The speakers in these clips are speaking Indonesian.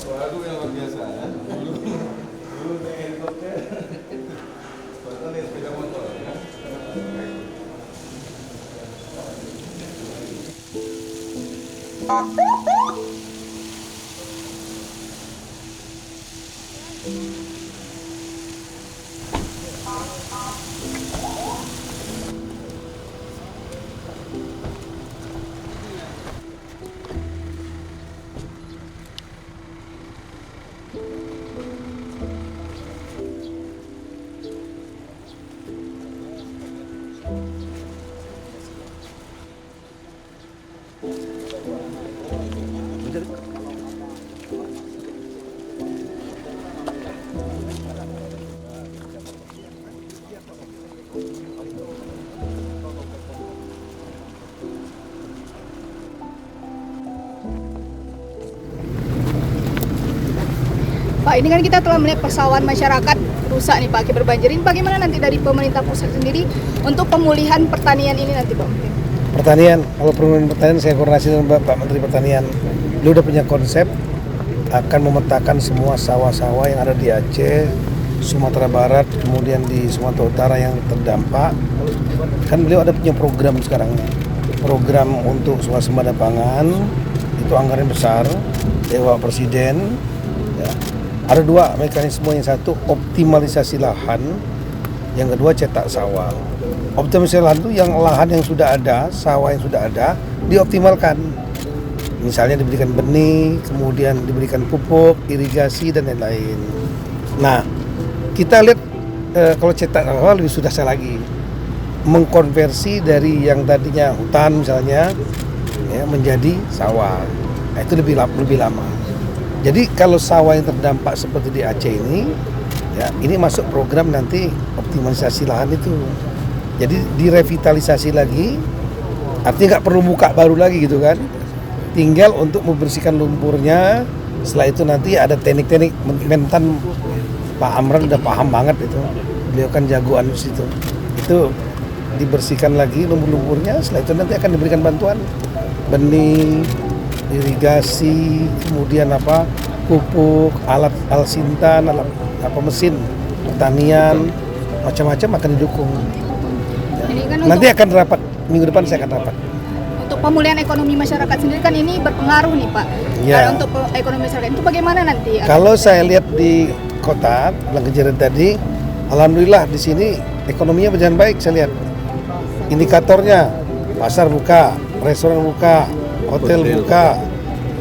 Waduh yang luar biasa ya. Dulu naik helikopter, sekarang naik sepeda motor ya. Pak, ini kan kita telah melihat persawahan masyarakat rusak nih Pak akibat banjir. Ini bagaimana nanti dari pemerintah pusat sendiri untuk pemulihan pertanian ini nanti Pak? Pertanian, kalau pemulihan pertanian saya koordinasi dengan Pak Menteri Pertanian. Dia udah punya konsep akan memetakan semua sawah-sawah yang ada di Aceh, Sumatera Barat, kemudian di Sumatera Utara yang terdampak. Kan beliau ada punya program sekarang, program untuk swasembada pangan, itu anggaran besar, Dewa Presiden. Ya. Ada dua mekanisme, yang satu optimalisasi lahan, yang kedua cetak sawah. Optimalisasi lahan itu yang lahan yang sudah ada, sawah yang sudah ada, dioptimalkan. Misalnya diberikan benih, kemudian diberikan pupuk, irigasi, dan lain-lain. Nah, kita lihat kalau cetak sawah lebih sudah saya lagi. Mengkonversi dari yang tadinya hutan misalnya ya, menjadi sawah. Nah, itu lebih lama. Jadi kalau sawah yang terdampak seperti di Aceh ini, ya ini masuk program nanti optimalisasi lahan itu. Jadi direvitalisasi lagi, artinya nggak perlu buka baru lagi gitu kan. Tinggal untuk membersihkan lumpurnya. Setelah itu nanti ada teknik-teknik. Mentan Pak Amran udah paham banget itu. Beliau kan jagoan di situ. Itu dibersihkan lagi lumpur-lumpurnya. Setelah itu nanti akan diberikan bantuan benih, irigasi, kemudian pupuk, alat alsintan, alat mesin pertanian, macam-macam akan didukung. Ini kan Nanti akan rapat minggu depan, saya akan rapat. untuk pemulihan ekonomi masyarakat sendiri kan ini berpengaruh nih Pak. Ya. Kalau untuk ekonomi masyarakat itu bagaimana nanti? Kalau saya lihat di kota Bilang Kejadian tadi, alhamdulillah di sini ekonominya berjalan baik. Saya lihat indikatornya, pasar buka, restoran buka, hotel buka,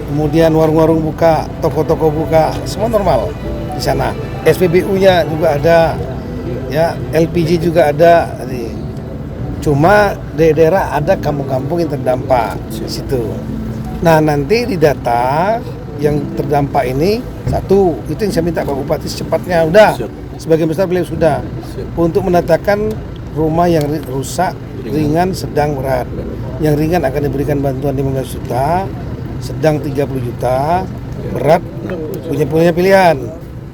kemudian warung-warung buka, toko-toko buka, semua normal di sana. SPBU-nya juga ada, ya LPG juga ada. Cuma di daerah ada kampung-kampung yang terdampak di situ. Nah nanti di data yang terdampak ini satu, itu yang saya minta Pak Bupati secepatnya udah. Sebagian besar beliau sudah untuk menatakan rumah yang rusak, ringan, sedang, berat. Yang ringan akan diberikan bantuan 15 juta, sedang 30 juta, berat punya pilihan.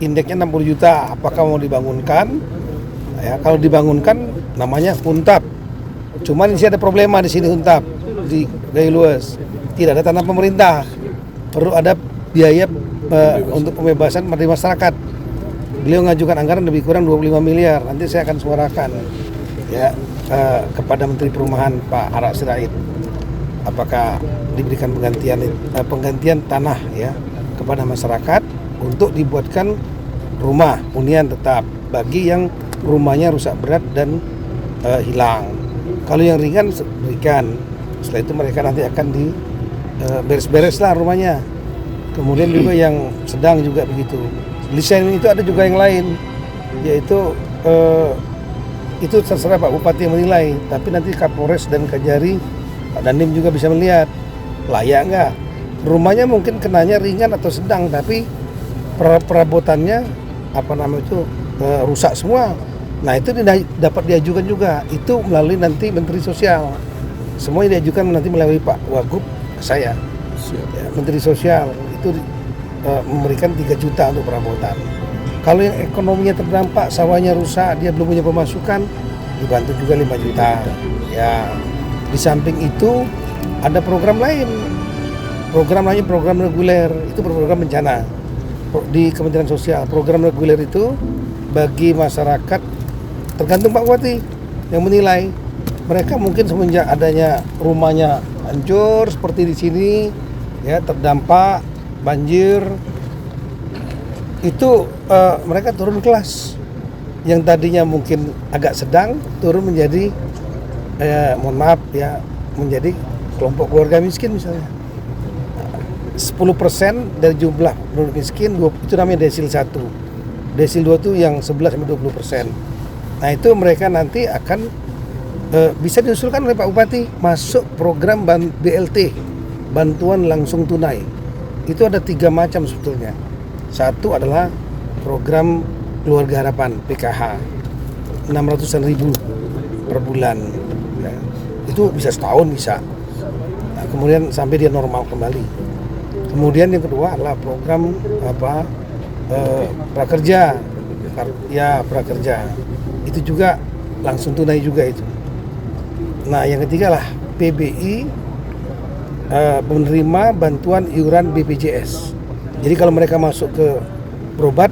Indeksnya 60 juta, apakah mau dibangunkan? Ya, kalau dibangunkan namanya huntap. Cuman di sini ada problema di sini huntap di Gayo Luas. Tidak ada tanah pemerintah. Perlu ada biaya untuk pembebasan dari masyarakat. Beliau mengajukan anggaran lebih kurang 25 miliar. Nanti saya akan suarakan ya kepada Menteri Perumahan Pak Ara Sirait. Apakah diberikan penggantian tanah ya kepada masyarakat untuk dibuatkan rumah hunian tetap bagi yang rumahnya rusak berat dan hilang. Kalau yang ringan berikan. Setelah itu mereka nanti akan beres-beres lah rumahnya. Kemudian juga yang sedang juga begitu. Desain itu ada juga yang lain, yaitu itu terserah Pak Bupati yang menilai. Tapi nanti Kapolres dan Kajari, Pak Dandim juga bisa melihat layak nggak. Rumahnya mungkin kenanya ringan atau sedang, tapi perabotannya rusak semua. Nah itu dapat diajukan juga, itu melalui nanti Menteri Sosial. Semuanya diajukan nanti melalui Pak Wagub saya. Ya, Menteri Sosial itu memberikan 3 juta untuk perabotan. Kalau yang ekonominya terdampak, sawahnya rusak, dia belum punya pemasukan, dibantu juga 5 juta. Ya, di samping itu ada program lain. Program lain, program reguler, itu program bencana. di Kementerian Sosial. Program reguler itu bagi masyarakat, tergantung Pak Bupati yang menilai. Mereka mungkin semenjak adanya rumahnya hancur seperti di sini, ya terdampak banjir, itu mereka turun kelas. Yang tadinya mungkin agak sedang turun menjadi mohon maaf ya, menjadi kelompok keluarga miskin misalnya. 10% dari jumlah penduduk miskin, itu namanya desil 1. Desil 2 itu yang 11-20%. Nah itu mereka nanti akan bisa diusulkan oleh Pak Bupati masuk program BLT, bantuan langsung tunai. Itu ada 3 macam sebetulnya. Satu adalah program Keluarga Harapan PKH, 600-an ribu per bulan. Ya. Itu bisa setahun bisa. Nah, kemudian sampai dia normal kembali. Kemudian yang kedua adalah program prakerja, ya prakerja. Itu juga langsung tunai juga itu. Nah yang ketiga lah PBI, penerima bantuan iuran BPJS. Jadi kalau mereka masuk ke berobat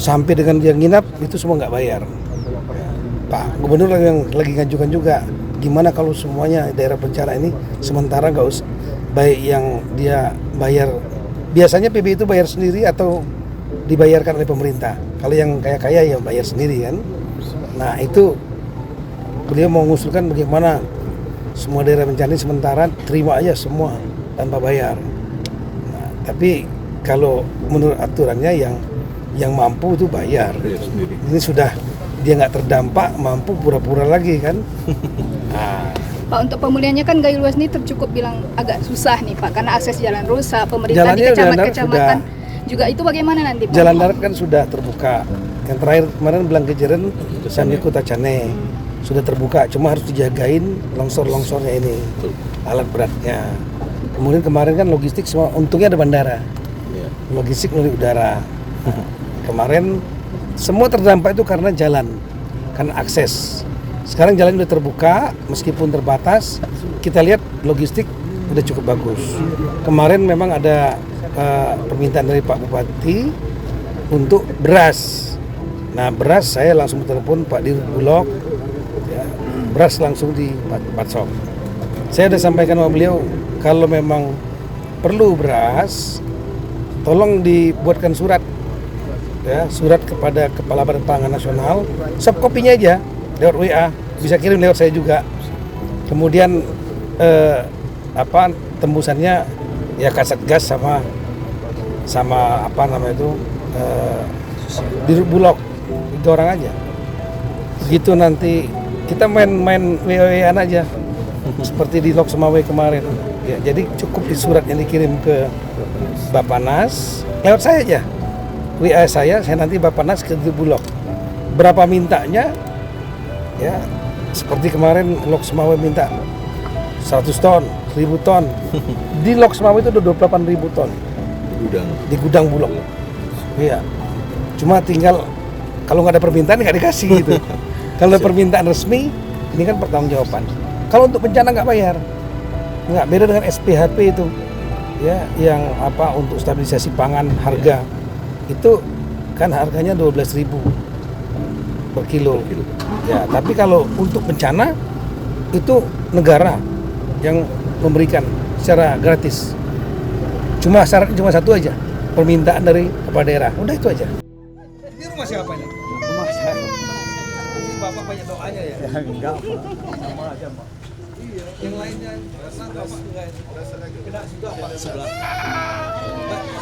sampai dengan dia nginap itu semua nggak bayar. Pak Gubernur yang lagi ngajukan juga, gimana kalau semuanya daerah bencana ini sementara nggak usah, baik yang dia bayar, biasanya PBI itu bayar sendiri atau dibayarkan oleh pemerintah. Kalau yang kaya-kaya ya bayar sendiri kan. Nah itu beliau mau mengusulkan bagaimana semua daerah bencana sementara terima aja semua tanpa bayar. Nah, tapi kalau menurut aturannya yang mampu itu bayar. Ini sudah dia nggak terdampak, mampu pura-pura lagi kan. Nah, Pak, untuk pemulihannya kan Gayo Luas ini tercukup bilang agak susah nih Pak, karena akses jalan rusak, pemerintah di kecamatan juga itu bagaimana nanti Pak? Jalan darat kan sudah terbuka. Yang terakhir kemarin Belang Kejeren sampai Kota Cane sudah terbuka, cuma harus dijagain longsor-longsornya ini, alat beratnya. Kemudian kemarin kan logistik semua, untungnya ada bandara, logistik melalui udara. Kemarin semua terdampak itu karena jalan, karena akses. Sekarang jalan sudah terbuka, meskipun terbatas, kita lihat logistik sudah cukup bagus. Kemarin memang ada permintaan dari Pak Bupati untuk beras. Nah beras saya langsung telepon Pak Dirut Bulog, ya, beras langsung di Patsok. Saya sudah sampaikan sama beliau, kalau memang perlu beras, tolong dibuatkan surat, ya, surat kepada Kepala Badan Pangan Nasional, soft copy-nya aja lewat WA, bisa kirim lewat saya juga. Kemudian tembusannya ya Kasatgas sama apa namanya itu Dirut Bulog, 3 orang aja. Begitu nanti kita main WA-an aja seperti di Lok Semawe kemarin. Ya, jadi cukup di surat yang dikirim ke Bappenas lewat saya aja. WA saya nanti Bappenas ke Dirut Bulog. Berapa mintanya? Ya, seperti kemarin Lok Semawe minta 100 ton, 1000 ton. Di Lok Semawe itu udah 28.000 ton. Di gudang Bulog. Iya. Cuma tinggal kalau nggak ada permintaan nggak dikasih gitu. Kalau ada permintaan resmi, ini kan pertanggungjawaban. Kalau untuk bencana nggak bayar, nggak beda dengan SPHP itu, ya, yang untuk stabilisasi pangan harga itu kan harganya 12.000 per kilo. Ya, tapi kalau untuk bencana itu negara yang memberikan secara gratis. Cuma syaratnya cuma satu aja, permintaan dari kepala daerah. Udah itu aja. Ini rumah siapa ini? Rumah saya. Ini Bapak banyak doanya ya? Enggak Pak, sama aja Pak. Iya, yang lainnya karena Bapak enggak kena juga Pak sebelah.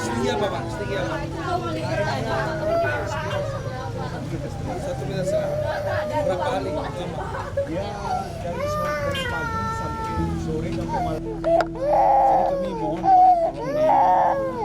Setinggi apa Pak? Setinggi apa? Satu meter setengah. Berapa kali lama? Ya dari pagi sampai sore sampai malam. Jadi kami mohon Pak, tolong